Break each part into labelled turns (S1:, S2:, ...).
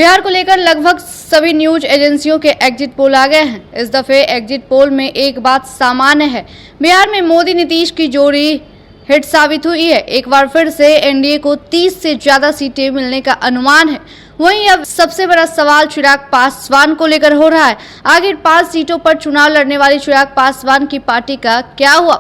S1: बिहार को लेकर लगभग सभी न्यूज एजेंसियों के एग्जिट पोल आ गए हैं। इस दफे एग्जिट पोल में एक बात सामान्य है, बिहार में मोदी नीतीश की जोड़ी हिट साबित हुई है। एक बार फिर से एनडीए को 30 से ज्यादा सीटें मिलने का अनुमान है। वहीं अब सबसे बड़ा सवाल चिराग पासवान को लेकर हो रहा है। आखिर 5 सीटों पर चुनाव लड़ने वाली चिराग पासवान की पार्टी का क्या हुआ?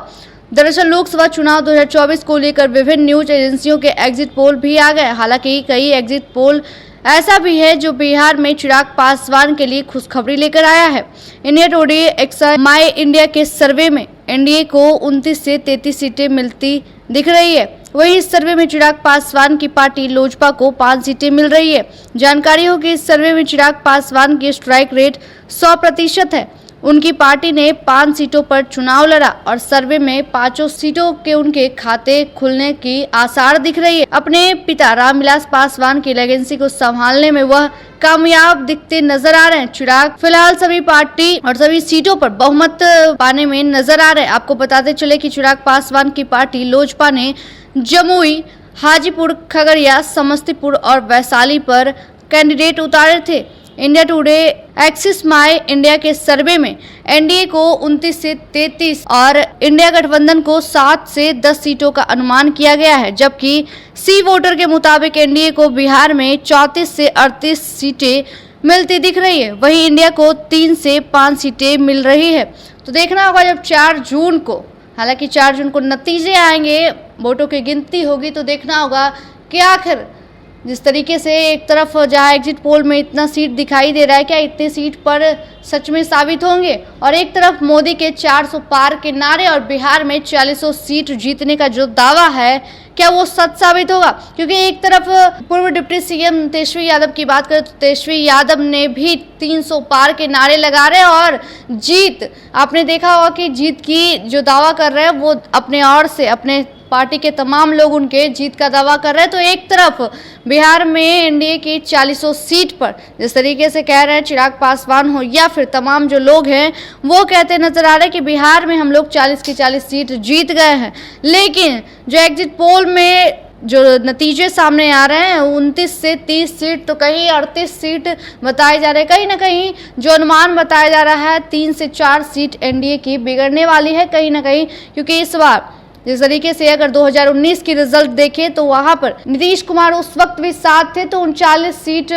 S1: दरअसल लोकसभा चुनाव 2024 को लेकर विभिन्न न्यूज एजेंसियों के एग्जिट पोल भी आ गए। हालांकि कई एग्जिट पोल ऐसा भी है जो बिहार में चिराग पासवान के लिए खुशखबरी लेकर आया है। इंडिया टुडे एक्सा माई इंडिया के सर्वे में एनडीए को 29 से 33 सीटें मिलती दिख रही है। वहीं इस सर्वे में चिराग पासवान की पार्टी लोजपा को 5 सीटें मिल रही है। जानकारी हो कि इस सर्वे में चिराग पासवान की स्ट्राइक रेट 100% है। उनकी पार्टी ने 5 सीटों पर चुनाव लड़ा और सर्वे में 5 सीटों के उनके खाते खुलने की आसार दिख रही है। अपने पिता रामविलास पासवान की लेगेसी को संभालने में वह कामयाब दिखते नजर आ रहे हैं। चिराग फिलहाल सभी पार्टी और सभी सीटों पर बहुमत पाने में नजर आ रहे हैं। आपको बताते चले कि चिराग पासवान की पार्टी लोजपा ने जमुई, हाजीपुर, खगड़िया, समस्तीपुर और वैशाली पर कैंडिडेट उतारे थे। इंडिया टुडे एक्सिस माई इंडिया के सर्वे में एनडीए को 29 से 33 और इंडिया गठबंधन को 7 से 10 सीटों का अनुमान किया गया है, जबकि सी वोटर के मुताबिक एनडीए को बिहार में 34 से 38 सीटें मिलती दिख रही है। वहीं इंडिया को 3 से 5 सीटें मिल रही है। तो देखना होगा जब 4 जून को, हालांकि 4 जून को नतीजे आएंगे, वोटों की गिनती होगी, तो देखना होगा कि आखिर जिस तरीके से एक तरफ जहां एग्जिट पोल में इतना सीट दिखाई दे रहा है, क्या इतने सीट पर सच में साबित होंगे? और एक तरफ मोदी के 400 पार के नारे और बिहार में 40 सीट जीतने का जो दावा है, क्या वो सच साबित होगा? क्योंकि एक तरफ पूर्व डिप्टी सीएम तेजस्वी यादव की बात करें तो तेजस्वी यादव ने भी 300 पार के नारे लगा रहे हैं और जीत, आपने देखा होगा कि जीत की जो दावा कर रहे हैं वो अपने ओर से अपने पार्टी के तमाम लोग उनके जीत का दावा कर रहे हैं। तो एक तरफ बिहार में एनडीए की 40 सीट पर जिस तरीके से कह रहे हैं चिराग पासवान हो या फिर तमाम जो लोग हैं वो कहते नजर आ रहे हैं कि बिहार में हम लोग 40 की 40 सीट जीत गए हैं। लेकिन जो एग्जिट पोल में जो नतीजे सामने आ रहे हैं 29 से 30 सीट, तो कहीं 38 सीट बताए जा रहे हैं। कहीं ना कहीं जो अनुमान बताया जा रहा है 3 से 4 सीट एनडीए की बिगड़ने वाली है कहीं ना कहीं, क्योंकि इस बार जिस तरीके से अगर 2019 की रिजल्ट देखें तो वहां पर नीतीश कुमार उस वक्त भी साथ थे, तो 39 सीट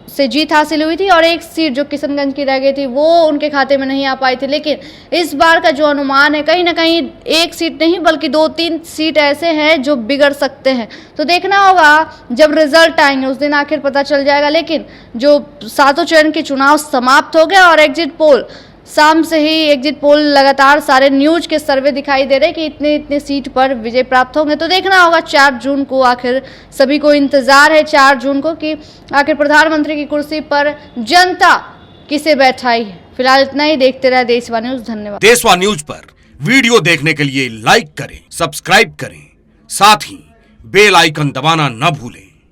S1: से जीत हासिल हुई थी और एक सीट जो किशनगंज की रह गई थी वो उनके खाते में नहीं आ पाई थी। लेकिन इस बार का जो अनुमान है कहीं ना कहीं एक सीट नहीं बल्कि 2-3 सीट ऐसे हैं जो बिगड़ सकते हैं। तो देखना होगा जब रिजल्ट आएंगे उस दिन आखिर पता चल जाएगा। लेकिन जो 7 चरण के चुनाव समाप्त हो गया और एग्जिट पोल शाम से ही एग्जिट पोल लगातार सारे न्यूज के सर्वे दिखाई दे रहे कि इतने इतने सीट पर विजय प्राप्त होंगे। तो देखना होगा 4 जून को, आखिर सभी को इंतजार है 4 जून को कि आखिर प्रधानमंत्री की कुर्सी पर जनता किसे बैठाई है। फिलहाल इतना ही, देखते रहे देशवा न्यूज। धन्यवाद।
S2: देशवा न्यूज पर वीडियो देखने के लिए लाइक करें, सब्सक्राइब करें, साथ ही बेल आइकन दबाना न भूलें।